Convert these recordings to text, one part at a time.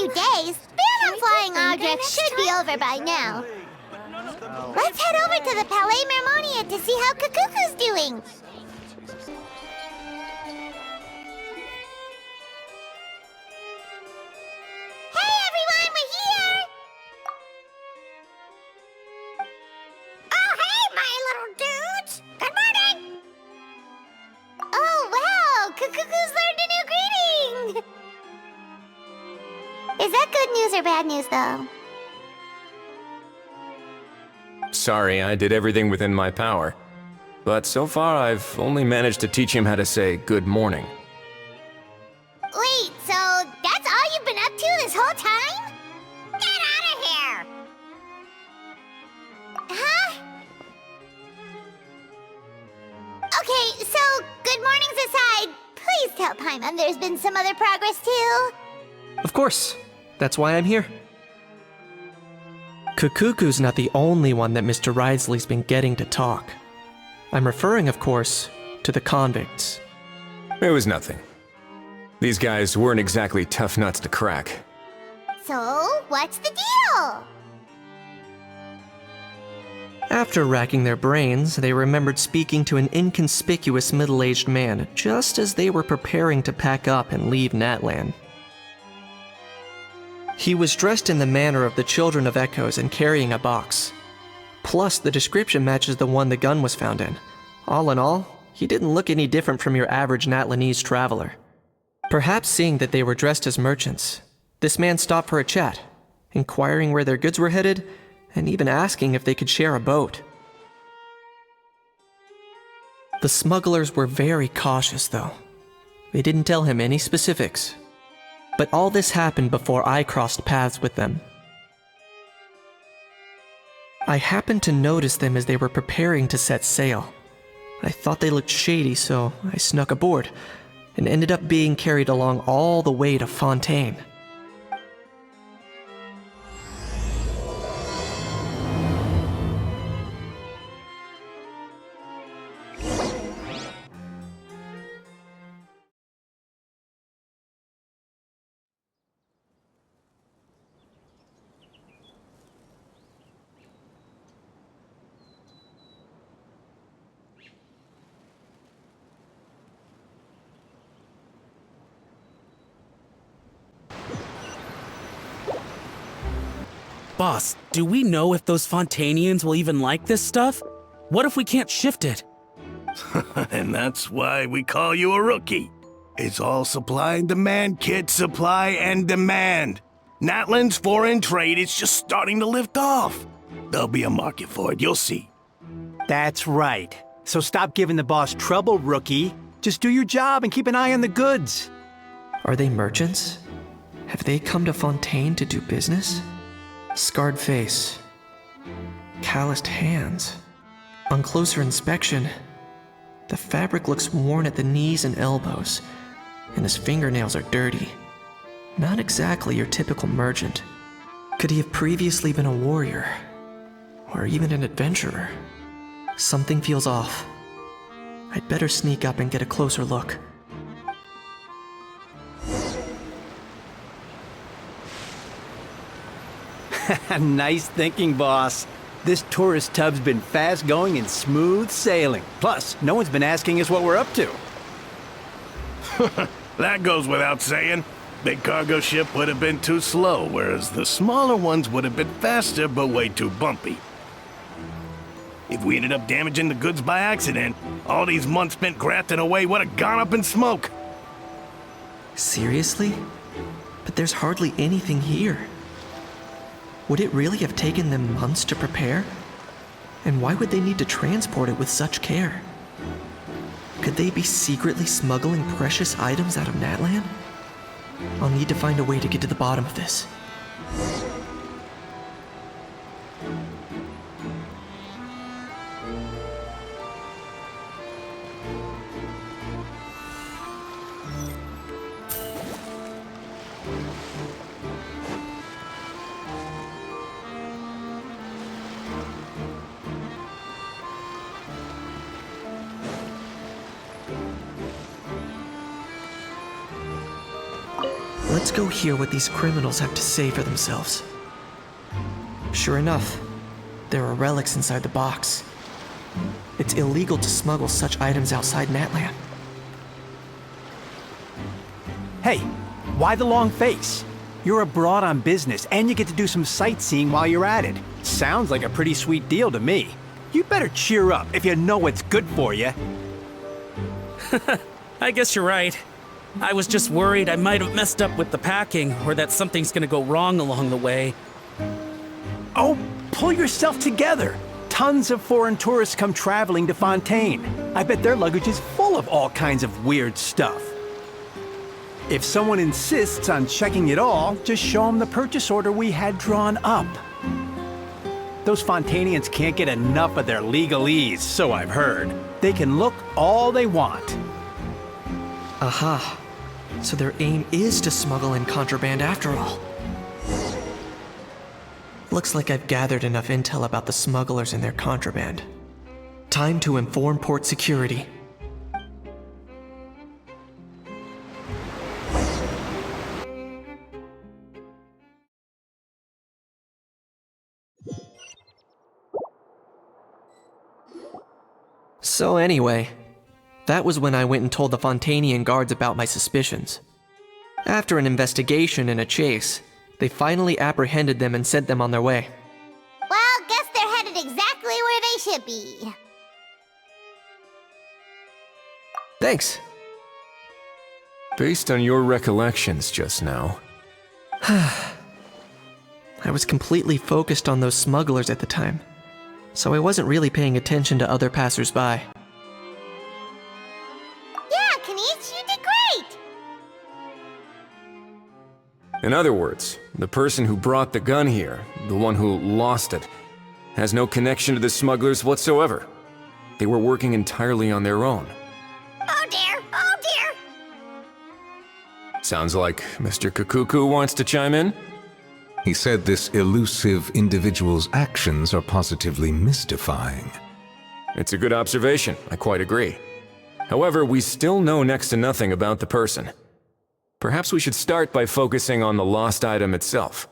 few days, ban on flying objects should be over by now. Let's head over to the Palais Mermonia to see how Cacucu's doing. Hey everyone, we're here! Oh hey, my little dudes! Good morning! Oh wow, Cacucu's learned a new greeting! Is that good news or bad news though? Sorry, I did everything within my power. But so far, I've only managed to teach him how to say good morning. Wait, so that's all you've been up to this whole time? Get out of here! Huh? Okay, so good mornings aside, please tell Paimon there's been some other progress too. Of course. That's why I'm here. Cacucu's not the only one that Mr. Wriothesley's been getting to talk. I'm referring, of course, to the convicts. It was nothing. These guys weren't exactly tough nuts to crack. So, what's the deal? After racking their brains, they remembered speaking to an inconspicuous middle-aged man just as they were preparing to pack up and leave Natlan. He was dressed in the manner of the Children of Echoes and carrying a box. Plus, the description matches the one the gun was found in. All in all, he didn't look any different from your average Natlanese traveler. Perhaps seeing that they were dressed as merchants, this man stopped for a chat, inquiring where their goods were headed, and even asking if they could share a boat. The smugglers were very cautious, though. They didn't tell him any specifics. But all this happened before I crossed paths with them. I happened to notice them as they were preparing to set sail. I thought they looked shady, so I snuck aboard, and ended up being carried along all the way to Fontaine. Boss, do we know if those Fontainians will even like this stuff? What if we can't shift it? And that's why we call you a rookie. It's all supply and demand, kid. Supply and demand. Natlan's foreign trade is just starting to lift off. There'll be a market for it, you'll see. That's right. So stop giving the boss trouble, rookie. Just do your job and keep an eye on the goods. Are they merchants? Have they come to Fontaine to do business? Scarred face. Calloused hands. On closer inspection, the fabric looks worn at the knees and elbows, and his fingernails are dirty. Not exactly your typical merchant. Could he have previously been a warrior? Or even an adventurer? Something feels off. I'd better sneak up and get a closer look. Nice thinking, boss. This tourist tub's been fast going and smooth sailing. Plus, no one's been asking us what we're up to. That goes without saying. Big cargo ship would have been too slow, whereas the smaller ones would have been faster but way too bumpy. If we ended up damaging the goods by accident, all these months spent grafting away would have gone up in smoke. Seriously? But there's hardly anything here. Would it really have taken them months to prepare? And why would they need to transport it with such care? Could they be secretly smuggling precious items out of Natlan? I'll need to find a way to get to the bottom of this. Let's go hear what these criminals have to say for themselves. Sure enough, there are relics inside the box. It's illegal to smuggle such items outside Natlan. Hey, why the long face? You're abroad on business, and you get to do some sightseeing while you're at it. Sounds like a pretty sweet deal to me. You better cheer up if you know what's good for you. I guess you're right. I was just worried I might have messed up with the packing, or that something's gonna go wrong along the way. Oh, pull yourself together. Tons of foreign tourists come traveling to Fontaine. I bet their luggage is full of all kinds of weird stuff. If someone insists on checking it all, just show them the purchase order we had drawn up. Those Fontainians can't get enough of their legalese, so I've heard. They can look all they want. Aha. So their aim is to smuggle in contraband after all. Looks like I've gathered enough intel about the smugglers and their contraband. Time to inform port security. So anyway, that was when I went and told the Fontainian guards about my suspicions. After an investigation and a chase, they finally apprehended them and sent them on their way. Well, guess they're headed exactly where they should be. Thanks. Based on your recollections just now, I was completely focused on those smugglers at the time, so I wasn't really paying attention to other passersby. Yeah, Kinich, you did great! in other words, the person who brought the gun here, the one who lost it, has no connection to the smugglers whatsoever. They were working entirely on their own. Oh dear, oh dear! Sounds like Mr. Cacucu wants to chime in? He said this elusive individual's actions are positively mystifying. It's a good observation, I quite agree. However, we still know next to nothing about the person. Perhaps we should start by focusing on the lost item itself.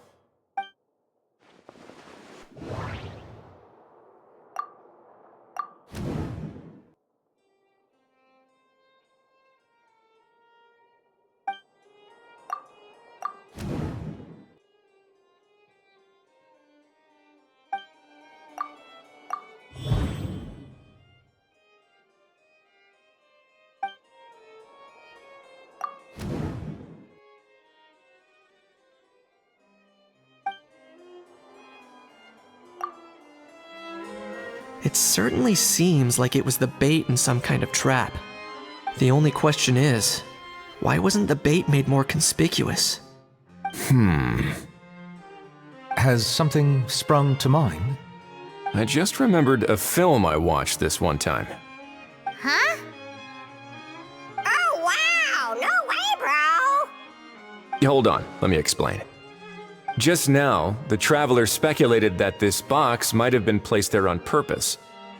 It certainly seems like it was the bait in some kind of trap. The only question is, why wasn't the bait made more conspicuous? Has something sprung to mind? I just remembered a film I watched this one time. Huh? Oh wow, no way, bro! Hold on, let me explain. Just now, the traveler speculated that this box might have been placed there on purpose,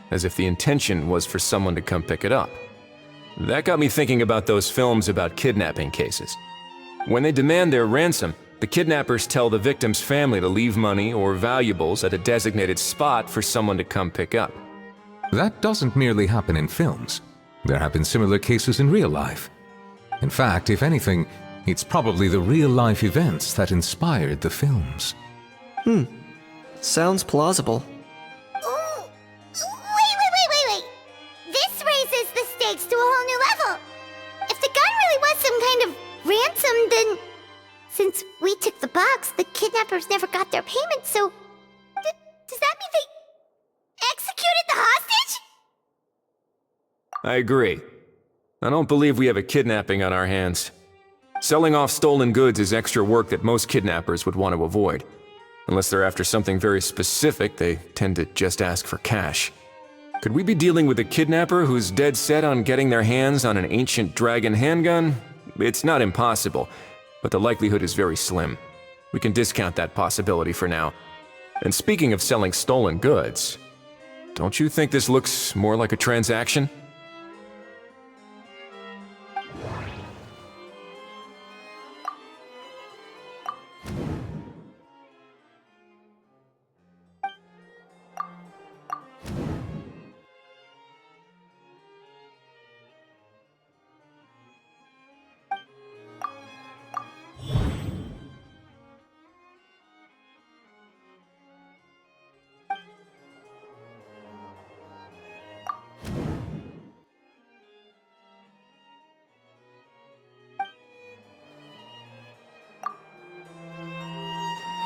as if the intention was for someone to come pick it up. That got me thinking about those films about kidnapping cases. When they demand their ransom, the kidnappers tell the victim's family to leave money or valuables at a designated spot for someone to come pick up. That doesn't merely happen in films. There have been similar cases in real life. In fact, if anything, it's probably the real-life events that inspired the films. Sounds plausible. Ooh, wait. This raises the stakes to a whole new level. If the gun really was some kind of ransom, then since we took the box, the kidnappers never got their payment, so does that mean they executed the hostage? I agree. I don't believe we have a kidnapping on our hands. Selling off stolen goods is extra work that most kidnappers would want to avoid. Unless they're after something very specific, they tend to just ask for cash. Could we be dealing with a kidnapper who's dead set on getting their hands on an ancient dragon handgun? It's not impossible, but the likelihood is very slim. We can discount that possibility for now. And speaking of selling stolen goods, don't you think this looks more like a transaction?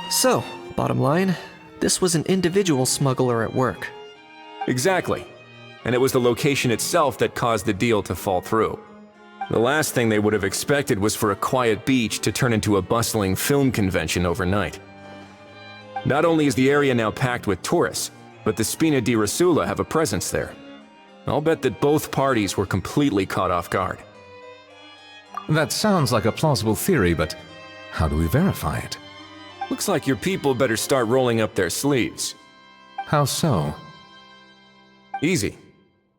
So, bottom line, this was an individual smuggler at work. Exactly. And it was the location itself that caused the deal to fall through. The last thing they would have expected was for a quiet beach to turn into a bustling film convention overnight. Not only is the area now packed with tourists, but the Spina di Rosula have a presence there. I'll bet that both parties were completely caught off guard. That sounds like a plausible theory, but how do we verify it? Looks like your people better start rolling up their sleeves. How so? Easy.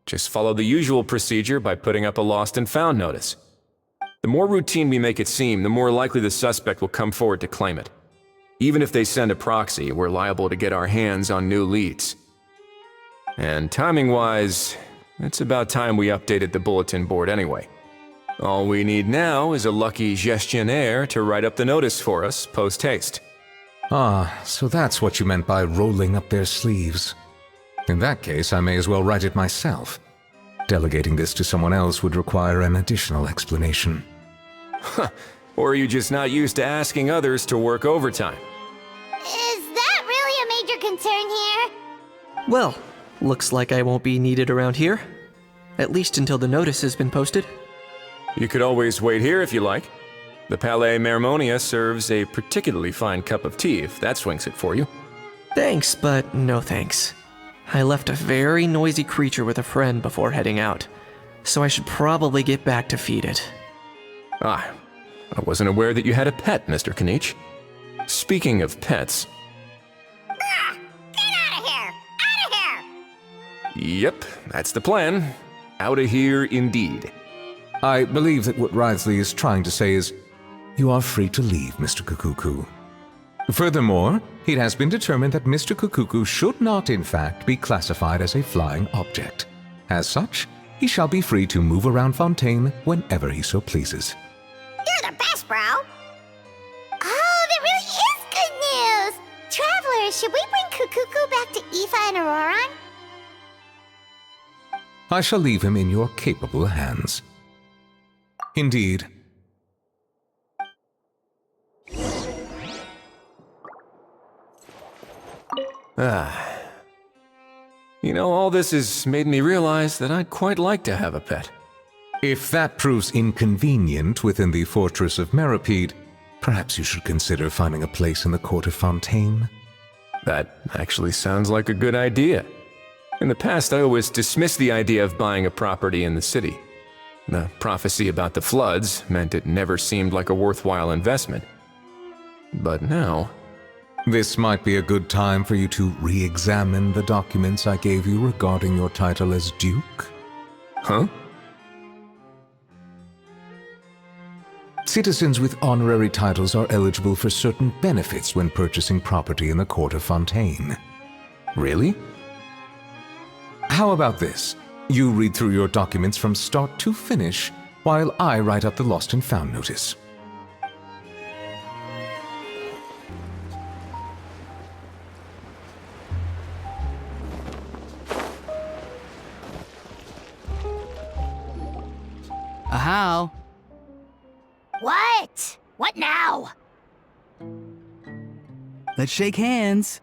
Just follow the usual procedure by putting up a lost and found notice. The more routine we make it seem, the more likely the suspect will come forward to claim it. Even if they send a proxy, we're liable to get our hands on new leads. And timing-wise, it's about time we updated the bulletin board anyway. All we need now is a lucky gestionnaire to write up the notice for us post-haste. Ah, so that's what you meant by rolling up their sleeves. In that case, I may as well write it myself. Delegating this to someone else would require an additional explanation. Or are you just not used to asking others to work overtime? Is that really a major concern here? Well, looks like I won't be needed around here. At least until the notice has been posted. You could always wait here if you like. The Palais Mermonia serves a particularly fine cup of tea if that swings it for you. Thanks, but no thanks. I left a very noisy creature with a friend before heading out, so I should probably get back to feed it. Ah, I wasn't aware that you had a pet, Mr. Kinich. Speaking of pets... Get out of here! Out of here! Yep, that's the plan. Out of here indeed. I believe that what Wriothesley is trying to say is, you are free to leave, Mr. Cacucu. Furthermore, it has been determined that Mr. Cacucu should not, in fact, be classified as a flying object. As such, he shall be free to move around Fontaine whenever he so pleases. You're the best, bro! Oh, that really is good news! Travelers, should we bring Cacucu back to Aether and Ororon? I shall leave him in your capable hands. Indeed. You know, all this has made me realize that I'd quite like to have a pet. If that proves inconvenient within the fortress of Meripede, perhaps you should consider finding a place in the court of Fontaine. That actually sounds like a good idea. In the past, I always dismissed the idea of buying a property in the city. The prophecy about the floods meant it never seemed like a worthwhile investment. But now... This might be a good time for you to re-examine the documents I gave you regarding your title as Duke. Huh? Citizens with honorary titles are eligible for certain benefits when purchasing property in the court of Fontaine. Really? How about this? You read through your documents from start to finish, while I write up the lost and found notice. How? What? What now? Let's shake hands.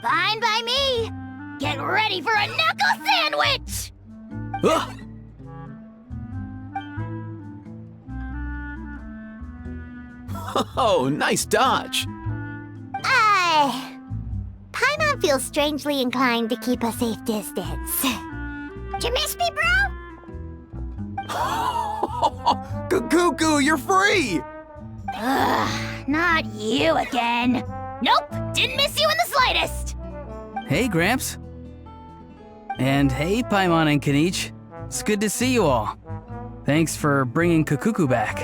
Fine by me! Get ready for a knuckle sandwich! Ugh! Oh, nice dodge. Paimon feels strangely inclined to keep a safe distance. Did you miss me, bro? Cacucu, you're free! Ugh, not you again. Nope, didn't miss you in the slightest. Hey, Gramps. And hey, Paimon and Kinich. It's good to see you all. Thanks for bringing Cacucu back.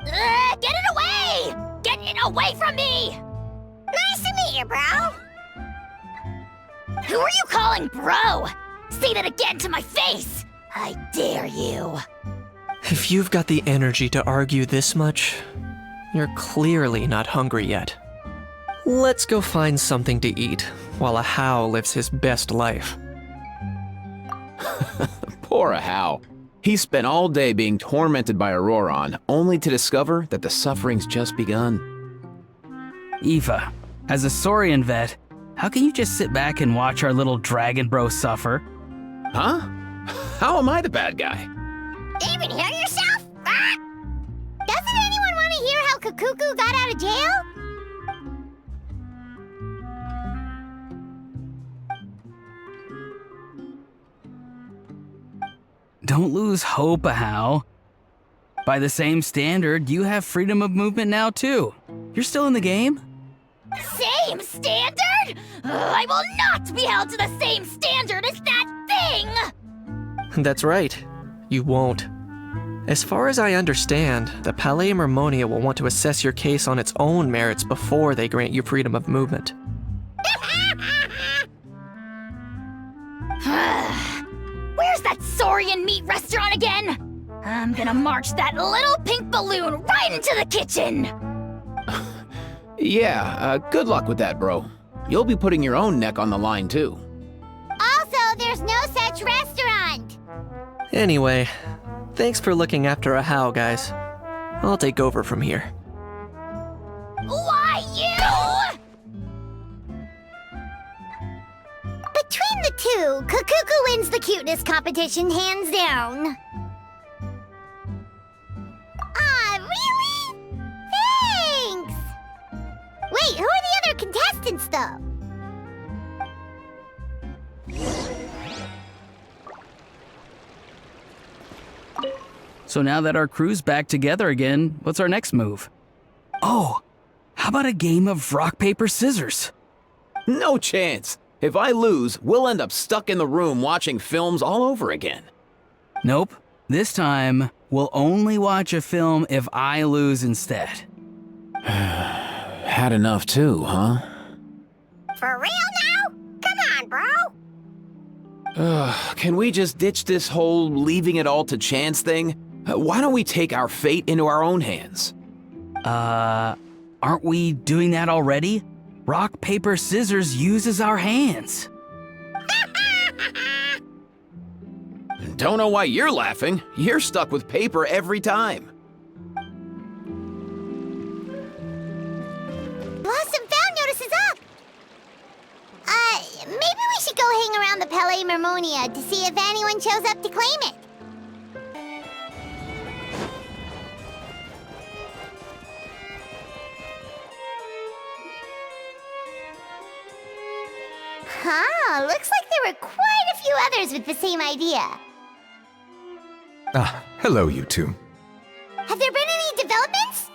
Get it away! Get it away from me! Nice to meet you, bro. Who are you calling bro? Say that again to my face! I dare you. If you've got the energy to argue this much, you're clearly not hungry yet. Let's go find something to eat while Ajaw lives his best life. Poor Ajaw. He spent all day being tormented by Ororon, only to discover that the suffering's just begun. Eva, as a Saurian vet, how can you just sit back and watch our little dragon bro suffer? Huh? How am I the bad guy? Even hear yourself? Ah! Doesn't anyone want to hear how Cacucu got out of jail? Don't lose hope, Ajaw. By the same standard, you have freedom of movement now too. You're still in the game? Same standard? I will not be held to the same standard as that thing! That's right. You won't. As far as I understand, the Palais Mermonia will want to assess your case on its own merits before they grant you freedom of movement. Where's that Saurian meat restaurant again? I'm gonna march that little pink balloon right into the kitchen! Yeah, good luck with that, bro. You'll be putting your own neck on the line, too. Also, there's no such restaurant! Anyway, thanks for looking after Ajaw, guys. I'll take over from here. Why, you? Between the two, Cacucu wins the cuteness competition hands down. Ah, really? Thanks! Wait, who are the other contestants, though? So now that our crew's back together again, what's our next move? Oh, how about a game of rock, paper, scissors? No chance. If I lose, we'll end up stuck in the room watching films all over again. Nope. This time, we'll only watch a film if I lose instead. Had enough too, huh? For real now? Come on, bro! Can we just ditch this whole leaving it all to chance thing? Why don't we take our fate into our own hands? Aren't we doing that already? Rock, paper, scissors uses our hands. Don't know why you're laughing. You're stuck with paper every time. Blossom Found notice is up! Maybe we should go hang around the Palais Mermonia to see if anyone shows up to claim it. Huh, looks like there were quite a few others with the same idea. Ah, hello, you two. Have there been any developments?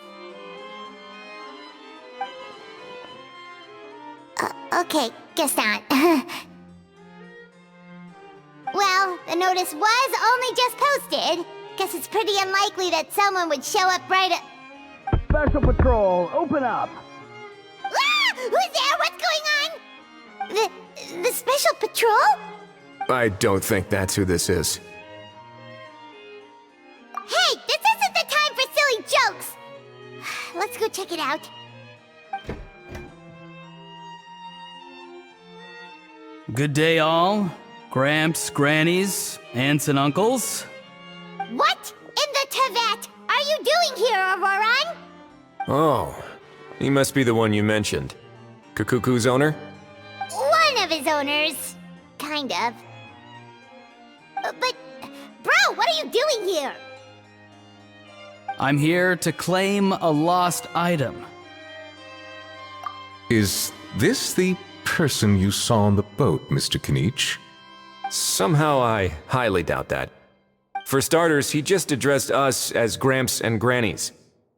Okay, guess not. Well, the notice was only just posted. Guess it's pretty unlikely that someone would show up right at... Special Patrol, open up! Ah! Who's there? What's going on? The Special Patrol? I don't think that's who this is. Hey, this isn't the time for silly jokes! Let's go check it out. Good day, all. Gramps, grannies, aunts, and uncles. What in the Tevet are you doing here, Ororon? Oh, he must be the one you mentioned. Cacucu's owner? One of his owners. Kind of. But, bro, what are you doing here? I'm here to claim a lost item. Is this the person you saw on the boat, Mr. Kinich? Somehow I highly doubt that. For starters, he just addressed us as Gramps and Grannies.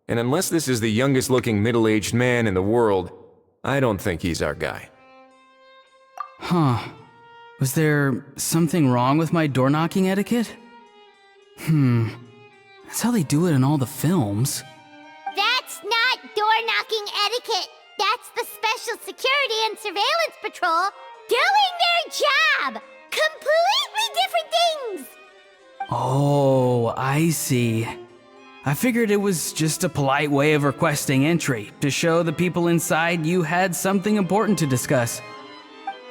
And unless this is the youngest looking middle-aged man in the world, I don't think he's our guy. Huh. Was there something wrong with my door-knocking etiquette? That's how they do it in all the films. That's not door-knocking etiquette. That's the Special Security and Surveillance Patrol doing their job! Completely different things! Oh, I see. I figured it was just a polite way of requesting entry, to show the people inside you had something important to discuss.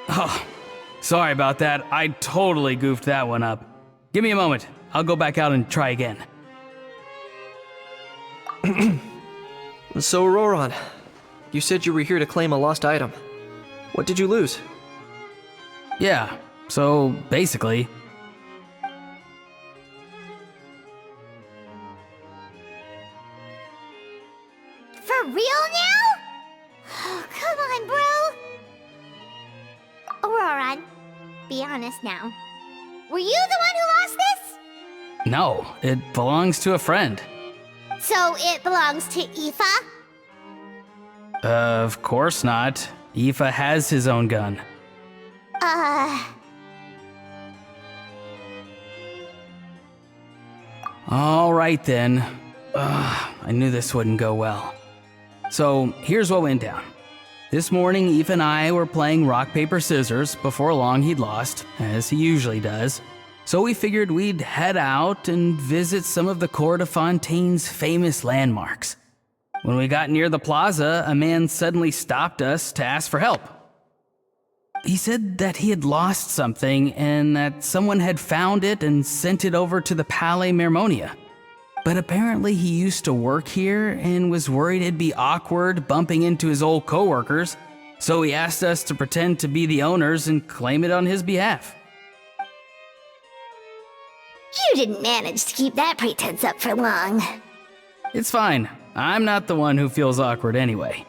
Oh, sorry about that. I totally goofed that one up. Give me a moment. I'll go back out and try again. So, Ororon, You said you were here to claim a lost item. What did you lose? Yeah, so basically, For real now? Oh, come on, bro. Ororon, be honest now. Were you the one who lost this? no, it belongs to a friend. So it belongs to Aether? Of course not. Aether has his own gun. All right then. I knew this wouldn't go well. So here's what went down. This morning, Eve and I were playing rock, paper, scissors. Before long, he'd lost, as he usually does. So we figured we'd head out and visit some of the Court of Fontaine's famous landmarks. When we got near the plaza, a man suddenly stopped us to ask for help. He said that he had lost something and that someone had found it and sent it over to the Palais Mermonia. But apparently he used to work here and was worried it'd be awkward bumping into his old coworkers, so he asked us to pretend to be the owners and claim it on his behalf. You didn't manage to keep that pretense up for long. It's fine. I'm not the one who feels awkward anyway.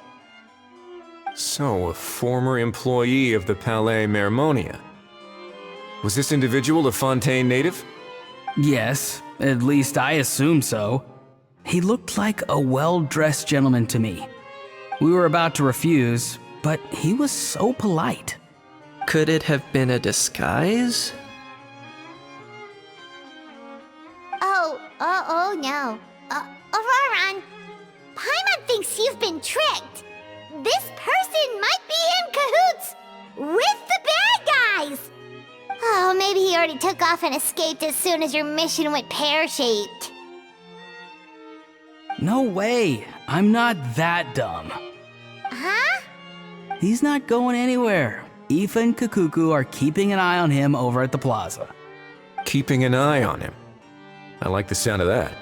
So, a former employee of the Palais Mermonia. Was this individual a Fontaine native? Yes, at least I assume so. He looked like a well-dressed gentleman to me. We were about to refuse, but he was so polite. Could it have been a disguise? Oh no. Ororon, Paimon thinks you've been tricked. This person might be in cahoots with the bad guys. Oh, maybe he already took off and escaped as soon as your mission went pear-shaped. No way! I'm not that dumb. Huh? He's not going anywhere. Aoife and Cacucu are keeping an eye on him over at the plaza. Keeping an eye on him. I like the sound of that.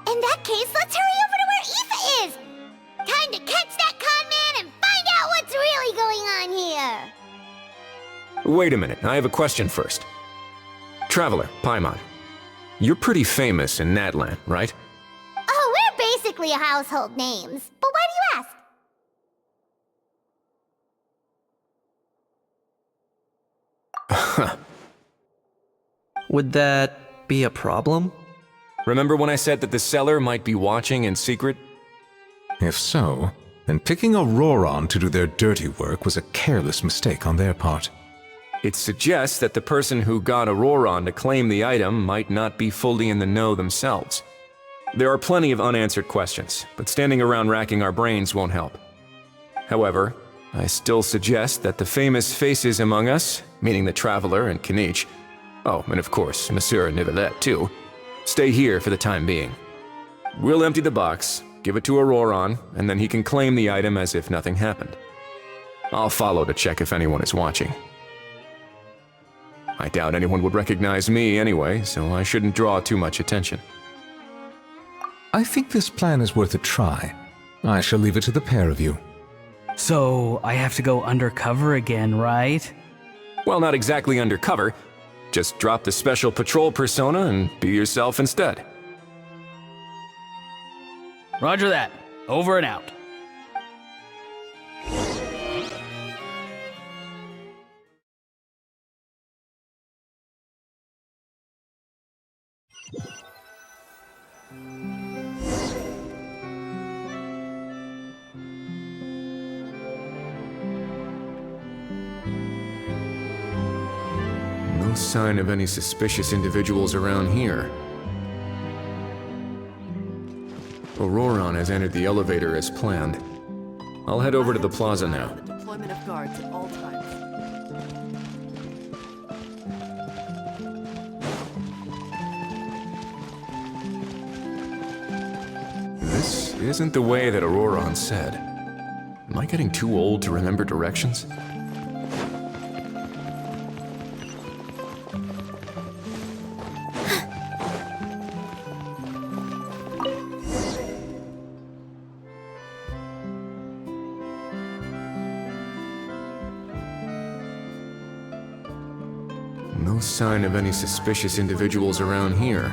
In that case, let's hurry over to where Aoife is. Time to catch that con man and find out what's really going on here. Wait a minute, I have a question first. Traveler, Paimon. You're pretty famous in Natlan, right? Oh, we're basically household names. But why do you ask? Would that be a problem? Remember when I said that the seller might be watching in secret? If so, then picking Ororon to do their dirty work was a careless mistake on their part. It suggests that the person who got Ororon to claim the item might not be fully in the know themselves. There are plenty of unanswered questions, but standing around racking our brains won't help. However, I still suggest that the famous faces among us, meaning the Traveler and Kinich, oh, and of course, Monsieur Neuvillette too, stay here for the time being. We'll empty the box, give it to Ororon, and then he can claim the item as if nothing happened. I'll follow to check if anyone is watching. I doubt anyone would recognize me anyway, so I shouldn't draw too much attention. I think this plan is worth a try. I shall leave it to the pair of you. So I have to go undercover again, right? Well, not exactly undercover. Just drop the special patrol persona and be yourself instead. Roger that. Over and out. No sign of any suspicious individuals around here. Ororon has entered the elevator as planned. I'll head over to the plaza now. Deployment of guards at all times. This isn't the way that Ororon said. Am I getting too old to remember directions? No sign of any suspicious individuals around here.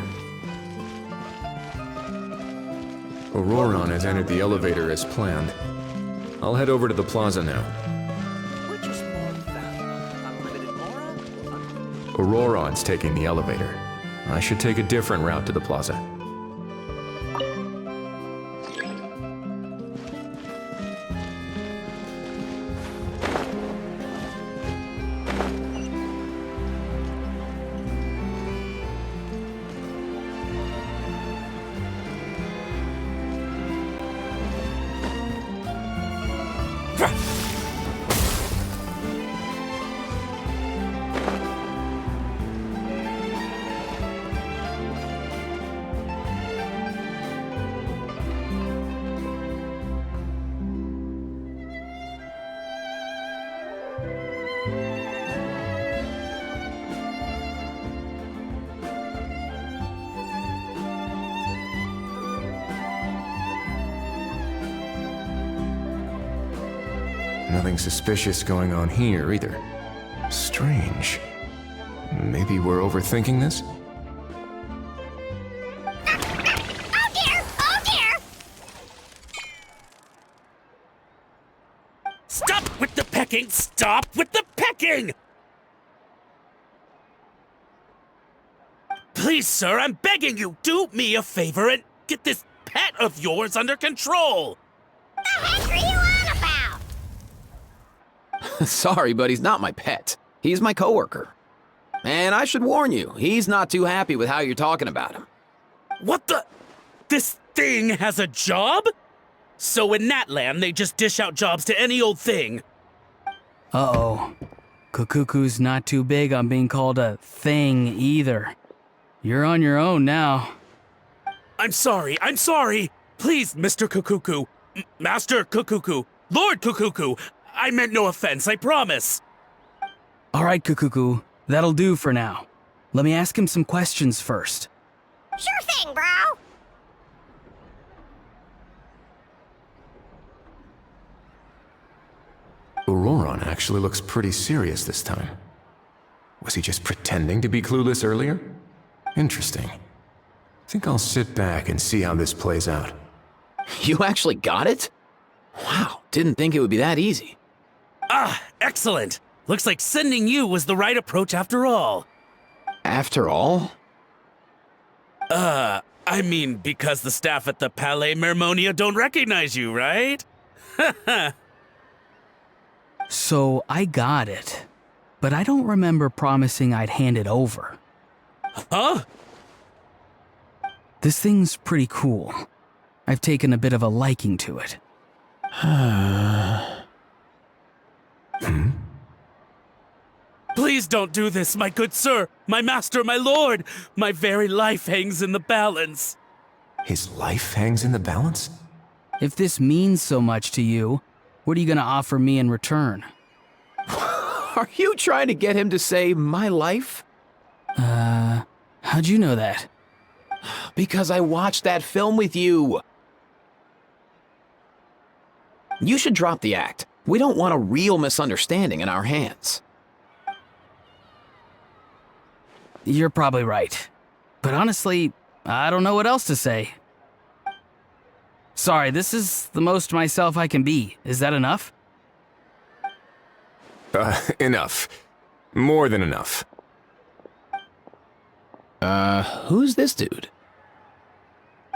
Ororon has entered the elevator as planned. I'll head over to the plaza now. Which is more valuable, unlimited Mora? Ororon's taking the elevator. I should take a different route to the plaza. Nothing suspicious going on here, either. Strange. Maybe we're overthinking this? Oh dear! Oh dear! Stop with the pecking! Stop with the pecking! Please, sir, I'm begging you, do me a favor and get this pet of yours under control! The heck are you on about? Sorry, but he's not my pet. He's my coworker. And I should warn you, he's not too happy with how you're talking about him. What the? This thing has a job? So in that land, they just dish out jobs to any old thing. Uh-oh. Cacucu's not too big on being called a thing either. You're on your own now. I'm sorry. Please, Mr. Cacucu. Master Cacucu. Lord Cacucu. I meant no offense, I promise. All right, Cacucu. That'll do for now. Let me ask him some questions first. Sure thing, bro. Ororon actually looks pretty serious this time. Was he just pretending to be clueless earlier? Interesting. Think I'll sit back and see how this plays out. You actually got it? Wow, didn't think it would be that easy. Ah, excellent. Looks like sending you was the right approach after all. After all? I mean, because the staff at the Palais Mermonia don't recognize you, right? So I got it, but I don't remember promising I'd hand it over. Huh? This thing's pretty cool. I've taken a bit of a liking to it. Please don't do this, my good sir, my master, my lord. My very life hangs in the balance. His life hangs in the balance? If this means so much to you, what are you gonna offer me in return? Are you trying to get him to say my life? How'd you know that? Because I watched that film with you. You should drop the act. We don't want a real misunderstanding in our hands. You're probably right. But honestly, I don't know what else to say. Sorry, this is the most myself I can be. Is that enough? Enough. More than enough. Who's this dude?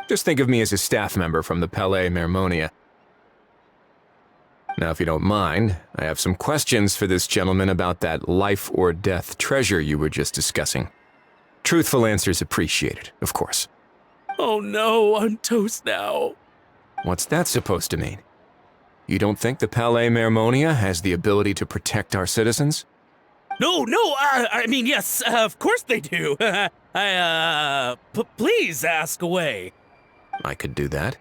Just think of me as a staff member from the Palais Mermonia. Now, if you don't mind, I have some questions for this gentleman about that life or death treasure you were just discussing. Truthful answers appreciated, of course. Oh no, I'm toast now. What's that supposed to mean? You don't think the Palais Mermonia has the ability to protect our citizens? No, I mean, yes, of course they do. Please ask away. I could do that.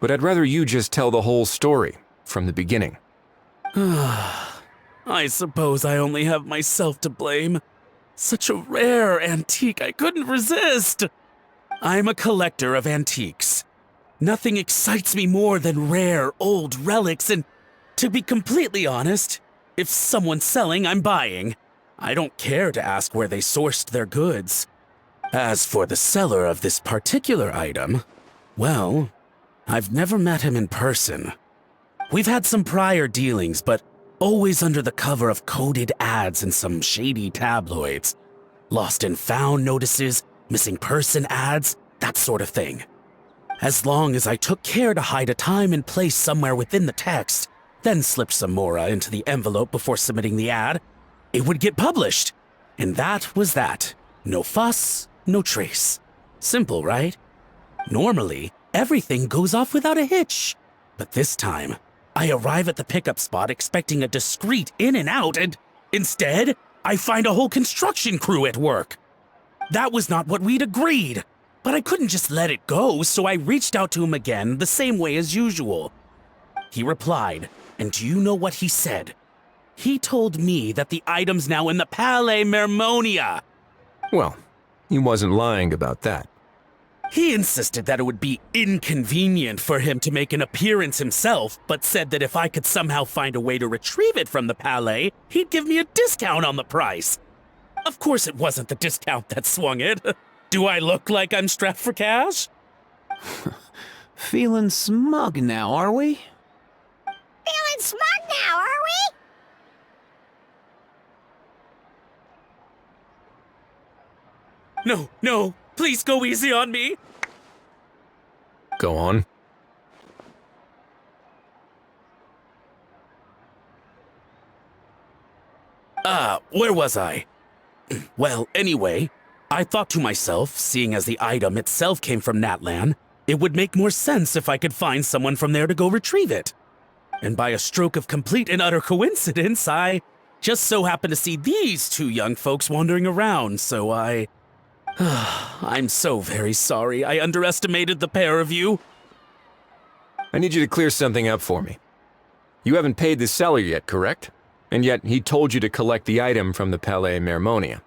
But I'd rather you just tell the whole story, from the beginning. I suppose I only have myself to blame. Such a rare antique, I couldn't resist. I'm a collector of antiques. Nothing excites me more than rare, old relics, and to be completely honest, if someone's selling, I'm buying. I don't care to ask where they sourced their goods. As for the seller of this particular item, well, I've never met him in person. We've had some prior dealings, but always under the cover of coded ads in some shady tabloids. Lost and found notices, missing person ads, that sort of thing. As long as I took care to hide a time and place somewhere within the text, then slipped some mora into the envelope before submitting the ad, it would get published. And that was that. No fuss, no trace. Simple, right? Normally, everything goes off without a hitch. But this time, I arrive at the pickup spot expecting a discreet in and out, and instead, I find a whole construction crew at work. That was not what we'd agreed. But I couldn't just let it go, so I reached out to him again the same way as usual. He replied, and do you know what he said? He told me that the item's now in the Palais Mermonia. Well, he wasn't lying about that. He insisted that it would be inconvenient for him to make an appearance himself, but said that if I could somehow find a way to retrieve it from the Palais, he'd give me a discount on the price. Of course it wasn't the discount that swung it. Do I look like I'm strapped for cash? Feeling smug now, are we? Feeling smug now, are we? No, please go easy on me. Go on. Where was I? Well, anyway, I thought to myself, seeing as the item itself came from Natlan, it would make more sense if I could find someone from there to go retrieve it. And by a stroke of complete and utter coincidence, I just so happened to see these two young folks wandering around, so I'm so very sorry I underestimated the pair of you. I need you to clear something up for me. You haven't paid the seller yet, correct? And yet he told you to collect the item from the Palais Mermonia.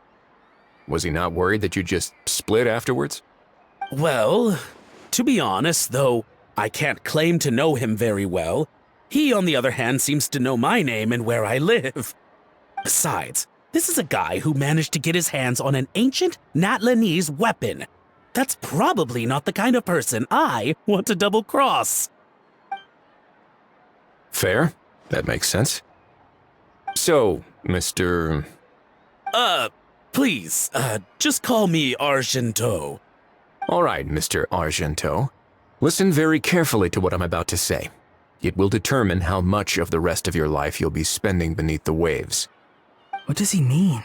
Was he not worried that you just split afterwards? Well, to be honest, though I can't claim to know him very well, he, on the other hand, seems to know my name and where I live. Besides, this is a guy who managed to get his hands on an ancient Natlanese weapon. That's probably not the kind of person I want to double-cross. Fair. That makes sense. So, Mr. Please, just call me Argento. All right, Mr. Argento. Listen very carefully to what I'm about to say. It will determine how much of the rest of your life you'll be spending beneath the waves. What does he mean?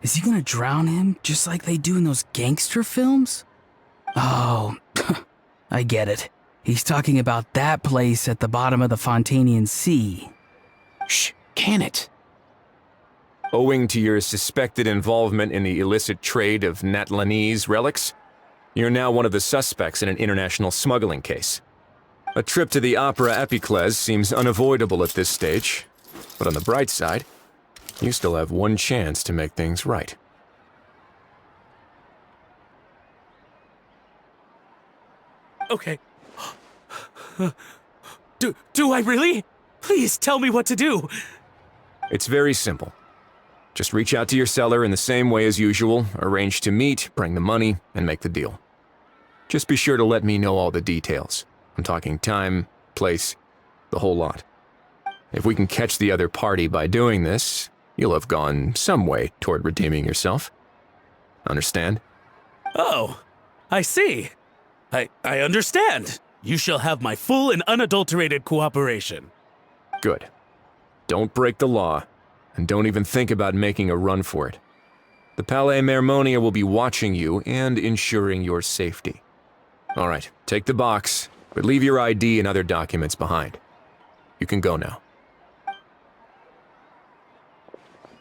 Is he gonna drown him just like they do in those gangster films? Oh, I get it. He's talking about that place at the bottom of the Fontanian Sea. Shh, can it? Owing to your suspected involvement in the illicit trade of Natlanese relics, you're now one of the suspects in an international smuggling case. A trip to the Opera Epiclese seems unavoidable at this stage, but on the bright side, you still have one chance to make things right. Okay. Do I really? Please tell me what to do. It's very simple. Just reach out to your seller in the same way as usual, arrange to meet, bring the money, and make the deal. Just be sure to let me know all the details. I'm talking time, place, the whole lot. If we can catch the other party by doing this, you'll have gone some way toward redeeming yourself. Understand? Oh, I see. I understand. You shall have my full and unadulterated cooperation. Good. Don't break the law, and don't even think about making a run for it. The Palais Mermonia will be watching you and ensuring your safety. All right, take the box, but leave your ID and other documents behind. You can go now.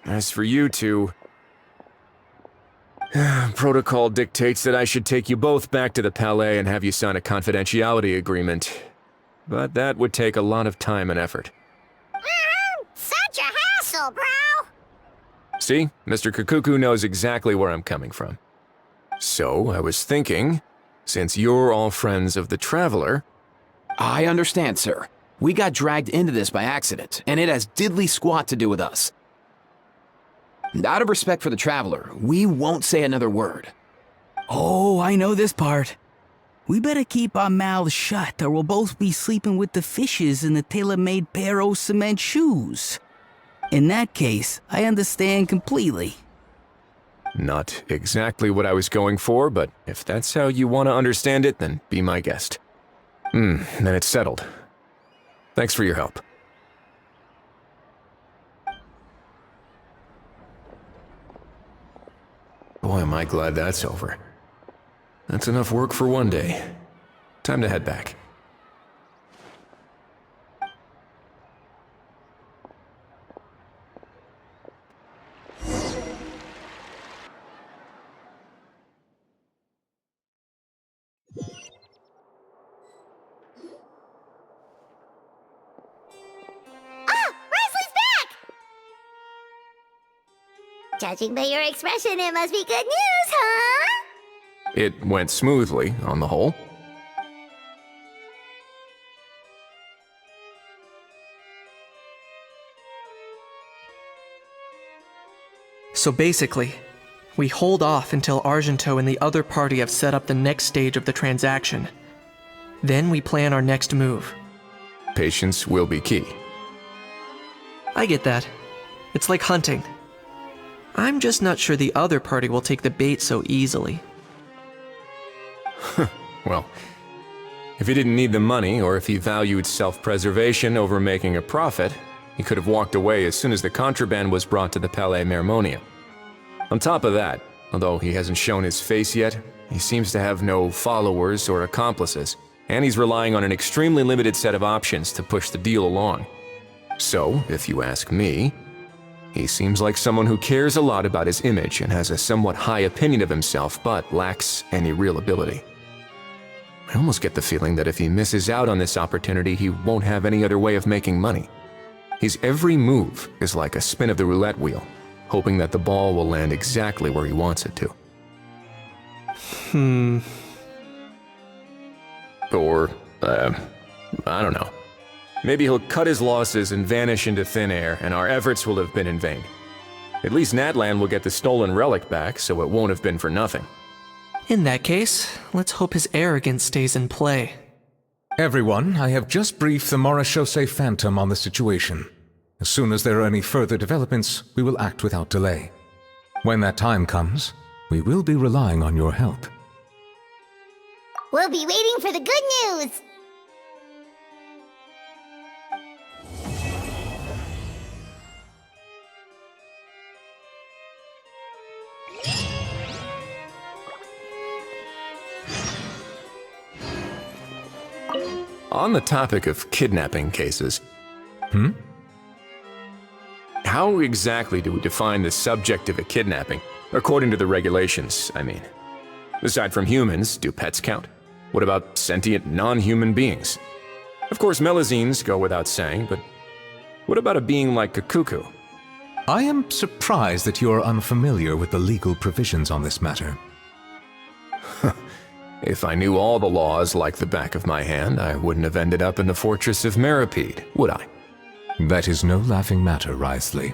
As for you two, protocol dictates that I should take you both back to the Palais and have you sign a confidentiality agreement. But that would take a lot of time and effort. Such a hassle, bro! See, Mr. Cacucu knows exactly where I'm coming from. So, I was thinking, since you're all friends of the Traveler... I understand, sir. We got dragged into this by accident, and it has diddly squat to do with us. Out of respect for the traveler, we won't say another word. Oh, I know this part. We better keep our mouths shut or we'll both be sleeping with the fishes in the tailor-made pair of cement shoes. In that case, I understand completely. Not exactly what I was going for, but if that's how you want to understand it, then be my guest. Then it's settled. Thanks for your help. Boy, am I glad that's over. That's enough work for one day. Time to head back. Judging by your expression, it must be good news, huh? It went smoothly, on the whole. So basically, we hold off until Argento and the other party have set up the next stage of the transaction. Then we plan our next move. Patience will be key. I get that. It's like hunting. I'm just not sure the other party will take the bait so easily. Well, if he didn't need the money, or if he valued self-preservation over making a profit, he could have walked away as soon as the contraband was brought to the Palais Mermonia. On top of that, although he hasn't shown his face yet, he seems to have no followers or accomplices, and he's relying on an extremely limited set of options to push the deal along. So, if you ask me, he seems like someone who cares a lot about his image and has a somewhat high opinion of himself, but lacks any real ability. I almost get the feeling that if he misses out on this opportunity, he won't have any other way of making money. His every move is like a spin of the roulette wheel, hoping that the ball will land exactly where he wants it to. Or, I don't know. Maybe he'll cut his losses and vanish into thin air, and our efforts will have been in vain. At least Natlan will get the stolen relic back, so it won't have been for nothing. In that case, let's hope his arrogance stays in play. Everyone, I have just briefed the Marechaussee Phantom on the situation. As soon as there are any further developments, we will act without delay. When that time comes, we will be relying on your help. We'll be waiting for the good news! On the topic of kidnapping cases... How exactly do we define the subject of a kidnapping? According to the regulations, I mean. Aside from humans, do pets count? What about sentient non-human beings? Of course, Melazines go without saying, but what about a being like Cacucu? I am surprised that you are unfamiliar with the legal provisions on this matter. If I knew all the laws like the back of my hand, I wouldn't have ended up in the fortress of Meripede, would I? That is no laughing matter, Wriothesley.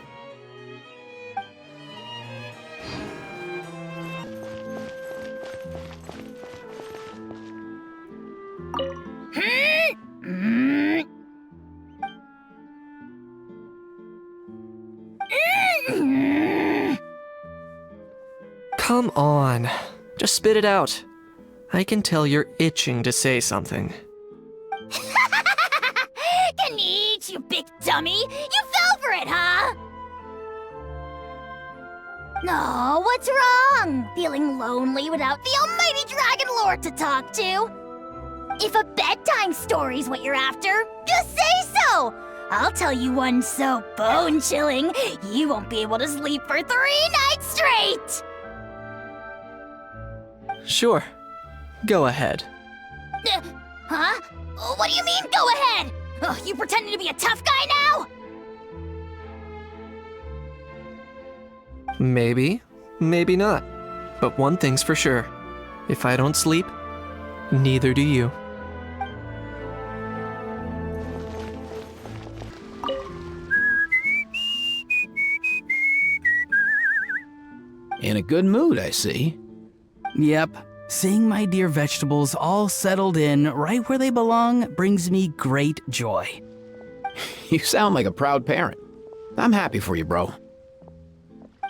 Come on, just spit it out. I can tell you're itching to say something. Kinich, you big dummy! You fell for it, huh? No, what's wrong? Feeling lonely without the almighty Dragon Lord to talk to? If a bedtime story's what you're after, just say so! I'll tell you one so bone-chilling, you won't be able to sleep for 3 nights straight! Sure, go ahead. Huh? What do you mean, go ahead? Ugh, you pretending to be a tough guy now? Maybe, maybe not. But one thing's for sure. If I don't sleep, neither do you. In a good mood, I see. Yep, seeing my dear vegetables all settled in right where they belong brings me great joy. You sound like a proud parent. I'm happy for you, bro.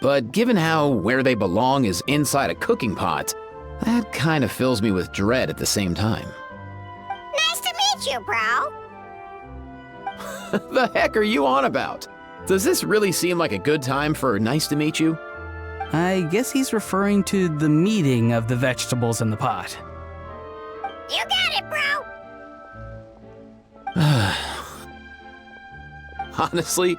But given how where they belong is inside a cooking pot, that kind of fills me with dread at the same time. Nice to meet you, bro. The heck are you on about? Does this really seem like a good time for nice to meet you? I guess he's referring to the meeting of the vegetables in the pot. You got it, bro. Honestly,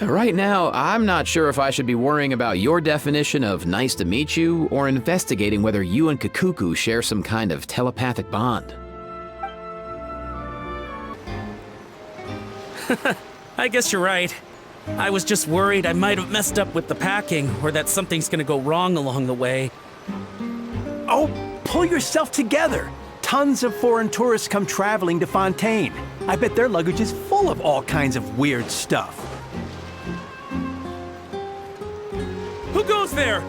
right now, I'm not sure if I should be worrying about your definition of nice to meet you or investigating whether you and Cacucu share some kind of telepathic bond. I guess you're right. I was just worried I might have messed up with the packing, or that something's gonna go wrong along the way. Oh, pull yourself together. Tons of foreign tourists come traveling to Fontaine. I bet their luggage is full of all kinds of weird stuff. Who goes there?